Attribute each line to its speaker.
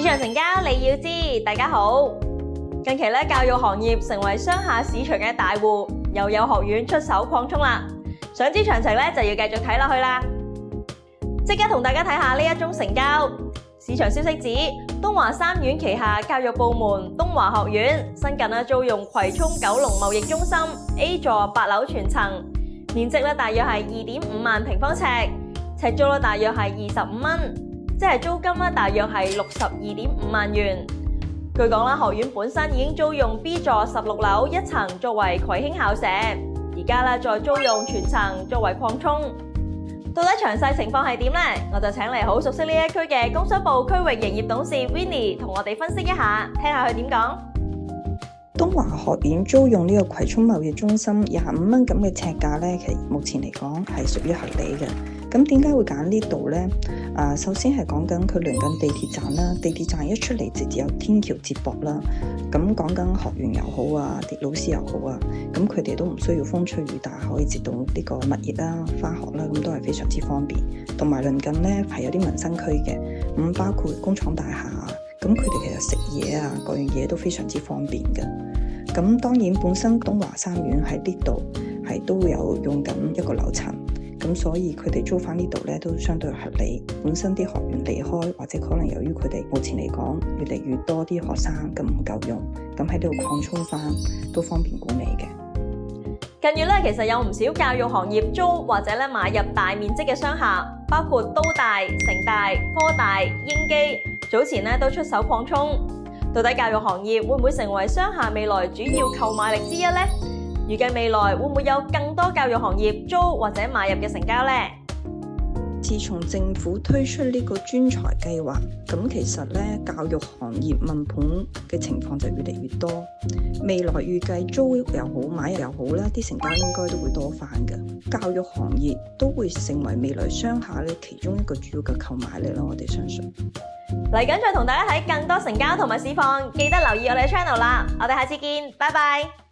Speaker 1: 市場成交你要知，大家好。近期咧，教育行業成為商廈市場嘅大戶，又有學院出手擴充啦。想知詳情咧，就要繼續睇落去啦。即刻同大家睇下呢一宗成交。市場消息指，東華三院旗下教育部門東華學院新近租用葵涌九龍貿易中心 A 座8樓全層，面積大約係2.5萬平方尺，尺租大約係25蚊，即係租金大約係62.5萬元。據講啦，學院本身已經租用 B 座16樓一層作為葵興校舍，而家再租用全層作為擴充。到底詳細情況係點呢？我就請嚟好熟悉呢一區嘅工商部區域營業董事 Winnie 同我哋分析一下，聽下佢點講。
Speaker 2: 東華學院租用呢個葵涌貿易中心25蚊咁嘅尺價呢，其實目前嚟講係屬於合理嘅。咁點解會揀呢度呢？首先係講緊佢鄰近地鐵站啦，地鐵站一出嚟直接有天橋接駁啦。咁講緊學員又好啊，啲老師又好啊，咁佢哋都唔需要風吹雨打，可以接到呢個物業啦、返學啦，咁都係非常之方便。同埋鄰近呢係有啲民生區嘅，咁包括工廠大廈啊，咁佢哋其實食嘢啊，各樣嘢都非常之方便嘅。咁當然本身東華三院喺呢度係都有用緊一個樓層。咁所以佢哋租翻呢度咧都相對合理。本身啲學員離開，或者可能由於佢哋目前嚟講越嚟越多啲學生咁唔夠用，咁喺呢度擴充翻都方便管理嘅。
Speaker 1: 近月咧，其實有唔少教育行業租或者買入大面積嘅商廈，包括都大、城大、科大、英基，早前都出手擴充。到底教育行業會唔會成為商廈未來主要購買力之一呢？預計未來會唔會有更多教育行業租或者買入嘅成交呢？
Speaker 2: 自從政府推出呢個專才計劃，咁其實咧教育行業問盤嘅情況就越嚟越多。未來預計租又好買又好啦，啲成交應該都會多翻嘅。教育行業都會成為未來商廈咧其中一個主要嘅購買力咯，我哋相信。
Speaker 1: 嚟緊再同大家睇更多成交同埋市況，記得留意我哋嘅 channel 啦。我哋下次見，拜拜。